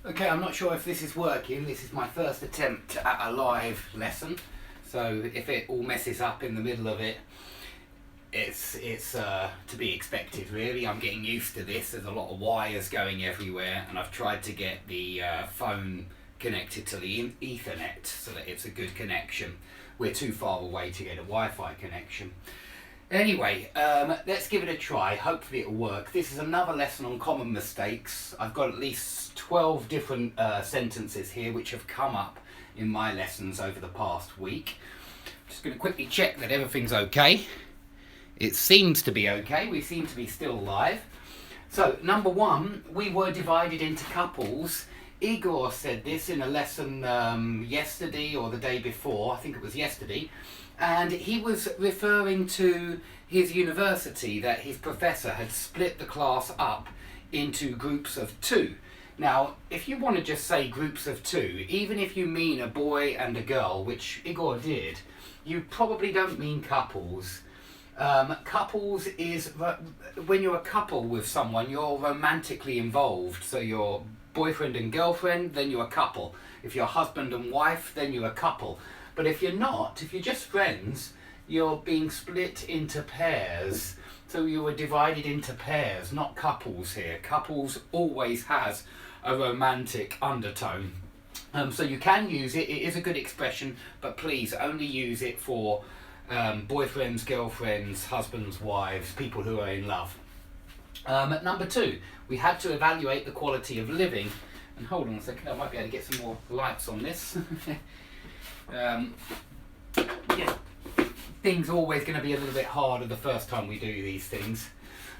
Okay, I'm not sure if this is working. This is my first attempt at a live lesson, so if it all messes up in the middle of it, it's to be expected really. I'm getting used to this. There's a lot of wires going everywhere, and I've tried to get the phone connected to the Ethernet so that it's a good connection. We're too far away to get a Wi-Fi connection. Anyway, let's give it a try. Hopefully it'll work. This is another lesson on common mistakes. I've got at least 12 different sentences here which have come up in my lessons over the past week. Just going to quickly check that everything's okay. It seems to be okay. We seem to be still live. So, number one, we were divided into couples. Igor said this in a lesson yesterday or the day before. I think it was yesterday. And he was referring to his university, that his professor had split the class up into groups of two. Now, if you want to just say groups of two, even if you mean a boy and a girl, which Igor did, you probably don't mean couples. Couples is, when you're a couple with someone, you're romantically involved. So you're boyfriend and girlfriend, then you're a couple. If you're husband and wife, then you're a couple. But if you're not, if you're just friends, you're being split into pairs. So you were divided into pairs, not couples here. Couples always has a romantic undertone. So you can use it. It is a good expression, but please only use it for boyfriends, girlfriends, husbands, wives, people who are in love. Number two, we had to evaluate the quality of living. And hold on a second, I might be able to get some more lights on this. Yeah, things are always going to be a little bit harder the first time we do these things.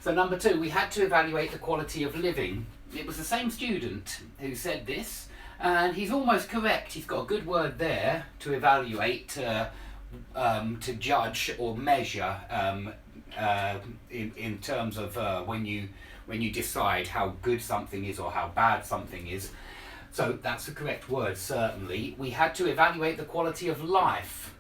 So number two, we had to evaluate the quality of living. It was the same student who said this, and he's almost correct. He's got a good word there, to evaluate, to judge or measure in terms of when you decide how good something is or how bad something is. So that's the correct word, certainly. We had to evaluate the quality of life,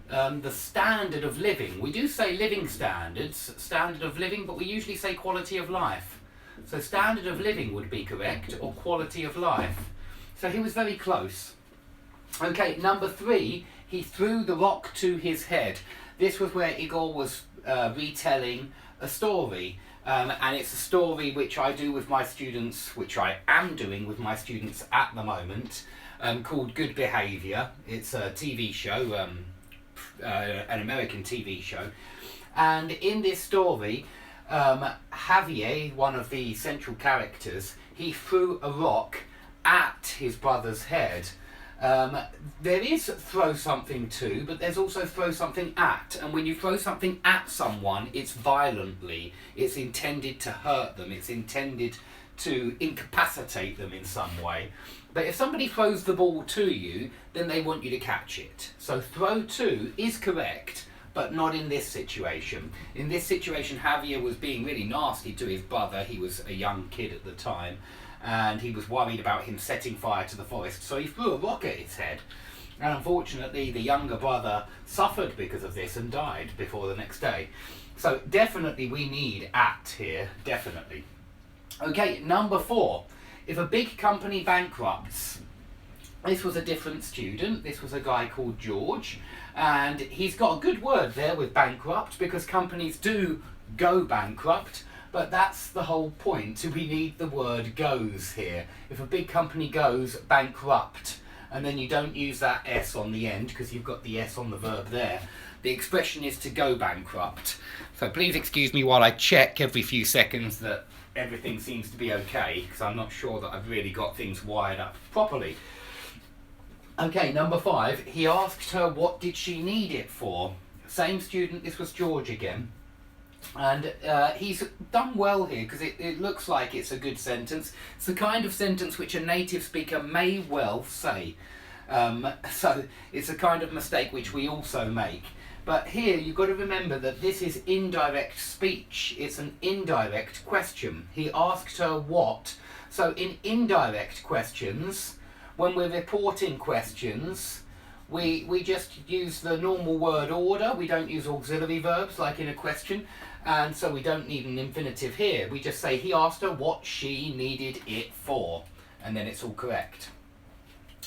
the standard of living. We do say living standards, standard of living, but we usually say quality of life. So standard of living would be correct, or quality of life. So he was very close. Okay, number three, he threw the rock to his head. This was where Igor was retelling a story. And it's a story which I do with my students, which I am doing with my students at the moment, called Good Behaviour. It's a TV show, an American TV show. And in this story, Javier, one of the central characters, he threw a rock at his brother's head. There is throw something to, but there's also throw something at. And when you throw something at someone, it's violently. It's intended to hurt them. It's intended to incapacitate them in some way. But if somebody throws the ball to you, then they want you to catch it. So throw to is correct, but not in this situation. In this situation, Javier was being really nasty to his brother. He was a young kid at the time, and he was worried about him setting fire to the forest, so he threw a rock at his head. And unfortunately, the younger brother suffered because of this and died before the next day. So definitely we need at here, definitely. Okay, number four, if a big company bankrupts. This was a different student. This was a guy called George, and he's got a good word there with bankrupt, because companies do go bankrupt. But that's the whole point. We need the word goes here. If a big company goes bankrupt, and then you don't use that S on the end because you've got the S on the verb there, the expression is to go bankrupt. So please excuse me while I check every few seconds that everything seems to be okay, because I'm not sure that I've really got things wired up properly. Okay, number five, he asked her what did she need it for. Same student, this was George again. And he's done well here, because it looks like it's a good sentence. It's the kind of sentence which a native speaker may well say. So it's a kind of mistake which we also make. But here you've got to remember that this is indirect speech. It's an indirect question. He asked her what. So in indirect questions, when we're reporting questions, we just use the normal word order. We don't use auxiliary verbs like in a question. And so we don't need an infinitive here. We just say he asked her what she needed it for. and then it's all correct.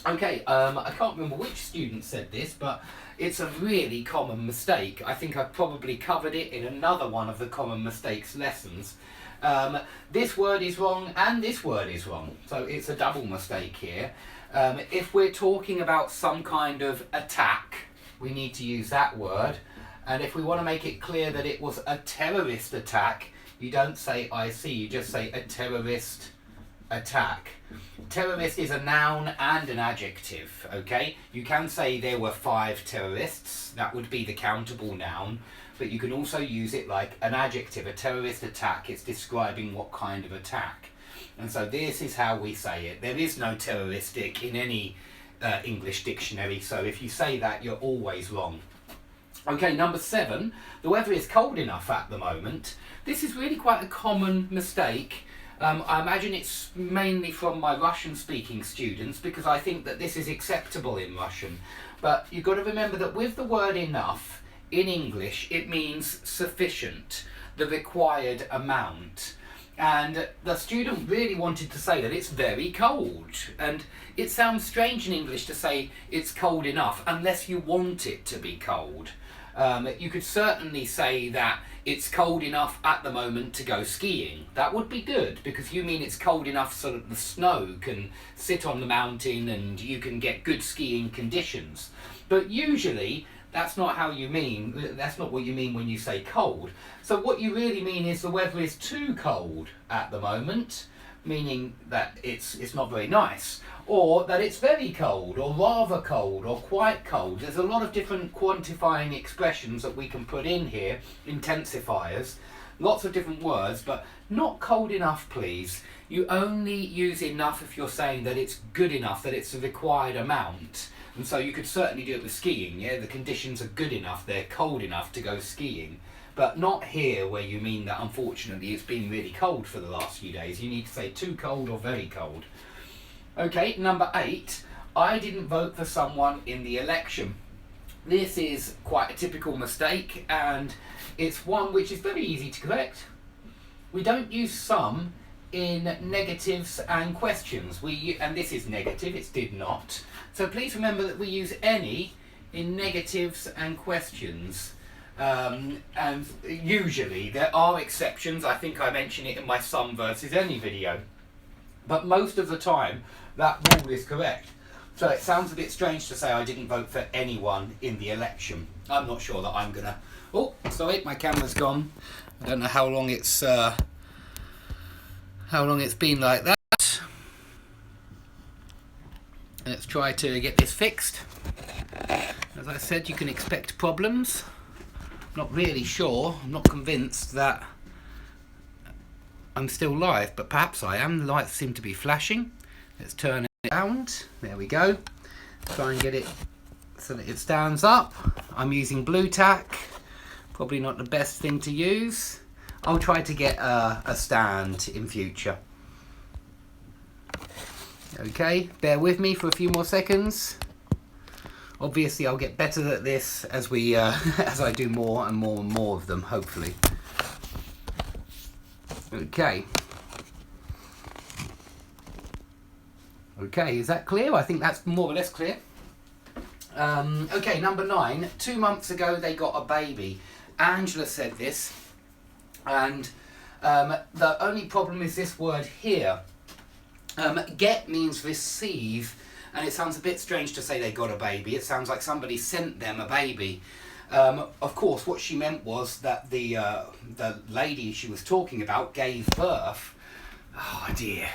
Okay, I can't remember which student said this, but it's a really common mistake. I think I've probably covered it in another one of the common mistakes lessons. This word is wrong and this word is wrong, so it's a double mistake here. If we're talking about some kind of attack, we need to use that word, and if we want to make it clear that it was a terrorist attack, you don't say IC, you just say a terrorist attack. Terrorist is a noun and an adjective, okay? You can say there were 5 terrorists, that would be the countable noun, but you can also use it like an adjective. A terrorist attack, it's describing what kind of attack. And so this is how we say it. There is no terroristic in any English dictionary, so if you say that, you're always wrong. Okay, number 7, the weather is cold enough at the moment. This is really quite a common mistake. I imagine it's mainly from my Russian-speaking students, because I think that this is acceptable in Russian. But you've got to remember that with the word enough, in English, it means sufficient, the required amount. And the student really wanted to say that it's very cold. And it sounds strange in English to say it's cold enough, unless you want it to be cold. You could certainly say that it's cold enough at the moment to go skiing. That would be good, because you mean it's cold enough so that the snow can sit on the mountain and you can get good skiing conditions. But usually that's not how you mean, that's not what you mean when you say cold. So what you really mean is the weather is too cold at the moment, meaning that it's not very nice, or that it's very cold, or rather cold, or quite cold. There's a lot of different quantifying expressions that we can put in here, intensifiers, lots of different words, but not cold enough, please. You only use enough if you're saying that it's good enough, that it's the required amount. And so you could certainly do it with skiing, yeah? The conditions are good enough, they're cold enough to go skiing. But not here, where you mean that unfortunately it's been really cold for the last few days. You need to say too cold or very cold. Okay, number 8, I didn't vote for someone in the election. This is quite a typical mistake, and it's one which is very easy to correct. We don't use some in negatives and questions. And this is negative, it's did not. So please remember that we use any in negatives and questions. And usually there are exceptions. I think I mention it in my some versus any video, but most of the time that rule is correct. So it sounds a bit strange to say I didn't vote for anyone in the election. I'm not sure that I'm gonna... Oh, sorry, my camera's gone. I don't know how long it's been like that. Let's try to get this fixed. As I said, you can expect problems. Not really sure, I'm not convinced that I'm still live, but perhaps I am. The lights seem to be flashing. Let's turn it around. There we go. Try and get it so that it stands up. I'm using blue tack. Probably not the best thing to use. I'll try to get a stand in future. Okay, bear with me for a few more seconds. Obviously, I'll get better at this as we as I do more and more and more of them, hopefully. Okay. Okay, is that clear? I think that's more or less clear. Okay, number 9. 2 months ago, they got a baby. Angela said this, and the only problem is this word here. Get means receive, and it sounds a bit strange to say they got a baby. It sounds like somebody sent them a baby. Of course, what she meant was that the lady she was talking about gave birth. Oh dear,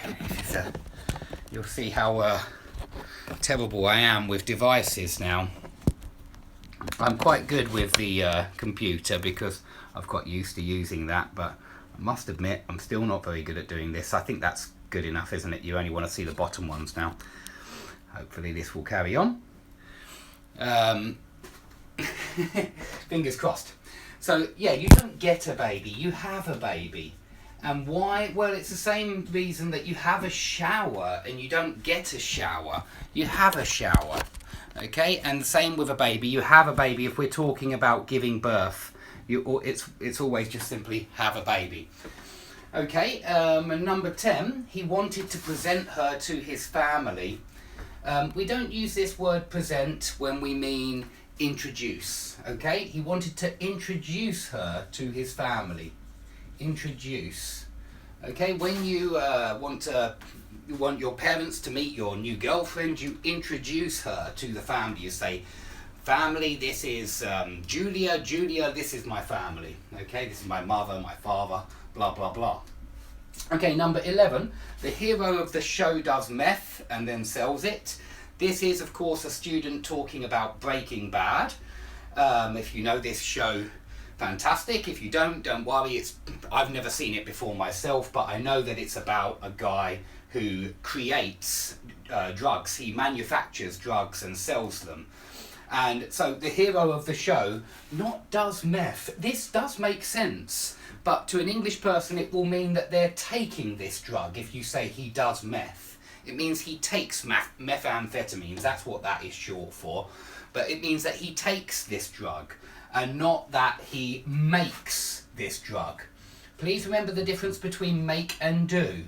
you'll see how terrible I am with devices now. I'm quite good with the computer because I've got used to using that, but I must admit I'm still not very good at doing this. I think that's good enough, isn't it? You only want to see the bottom ones now. Hopefully this will carry on. Fingers crossed. So yeah, you don't get a baby, you have a baby. And why? Well, it's the same reason that you have a shower and you don't get a shower. You have a shower. Okay, and same with a baby. You have a baby if we're talking about giving birth. It's always just simply have a baby. Okay, and number 10, he wanted to present her to his family. We don't use this word present when we mean introduce, okay? He wanted to introduce her to his family. Introduce. Okay, when you want your parents to meet your new girlfriend, you introduce her to the family. You say, family, this is Julia. Julia, this is my family. Okay, this is my mother, my father, blah, blah, blah. Okay, number 11, the hero of the show does meth and then sells it. This is, of course, a student talking about Breaking Bad. If you know this show, fantastic. If you don't worry. I've never seen it before myself, but I know that it's about a guy who creates drugs. He manufactures drugs and sells them. And so the hero of the show not does meth. This does make sense, but to an English person it will mean that they're taking this drug. If you say he does meth, it means he takes methamphetamines. That's what that is short for. But it means that he takes this drug and not that he makes this drug. Please remember the difference between make and do.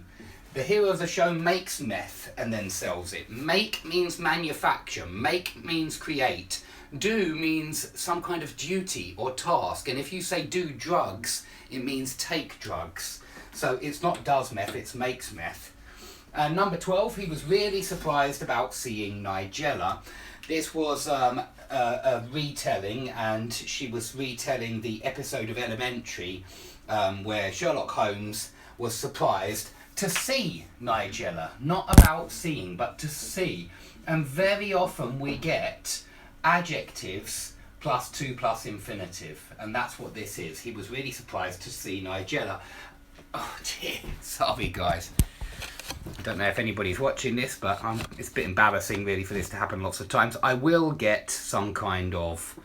The hero of the show makes meth and then sells it. Make means manufacture. Make means create. Do means some kind of duty or task. And if you say do drugs, it means take drugs. So it's not does meth, it's makes meth. And number 12, he was really surprised about seeing Nigella. This was a retelling, and she was retelling the episode of Elementary where Sherlock Holmes was surprised to see Nigella. Not about seeing, but to see. And very often we get adjectives plus to plus infinitive, and that's what this is. He was really surprised to see Nigella. Oh dear, sorry guys. I don't know if anybody's watching this, but it's a bit embarrassing really for this to happen lots of times. I will get some kind of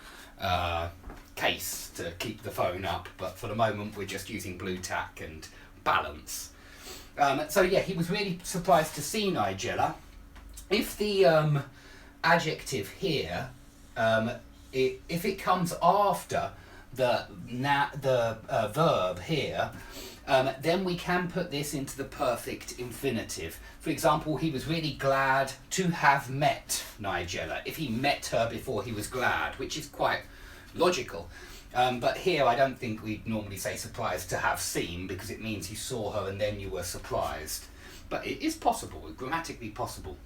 case to keep the phone up, but for the moment we're just using blue tack and balance. So yeah, he was really surprised to see Nigella. If the adjective here, if it comes after the verb here, then we can put this into the perfect infinitive. For example, he was really glad to have met Nigella. If he met her before he was glad, which is quite logical. But here I don't think we'd normally say surprised to have seen, because it means you saw her and then you were surprised. But it is possible, grammatically possible.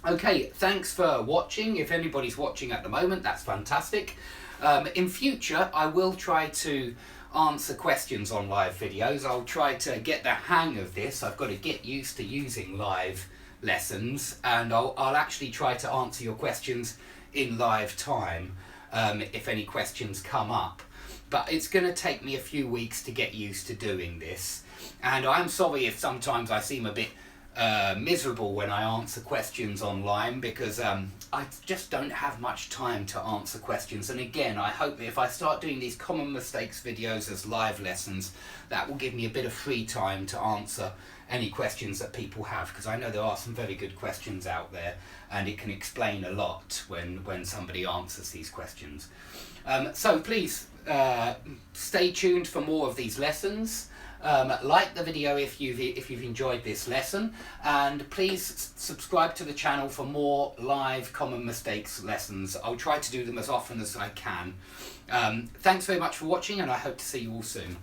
Okay, thanks for watching. If anybody's watching at the moment, that's fantastic. In future, I will try to answer questions on live videos. I'll try to get the hang of this. I've got to get used to using live lessons, and I'll actually try to answer your questions in live time if any questions come up. But it's going to take me a few weeks to get used to doing this, and I'm sorry if sometimes I seem a bit miserable when I answer questions online, because I just don't have much time to answer questions. And again, I hope that if I start doing these common mistakes videos as live lessons, that will give me a bit of free time to answer any questions that people have, because I know there are some very good questions out there, and it can explain a lot when somebody answers these questions. So please stay tuned for more of these lessons. Like the video if you've enjoyed this lesson, and please subscribe to the channel for more live common mistakes lessons. I'll try to do them as often as I can. Thanks very much for watching, and I hope to see you all soon.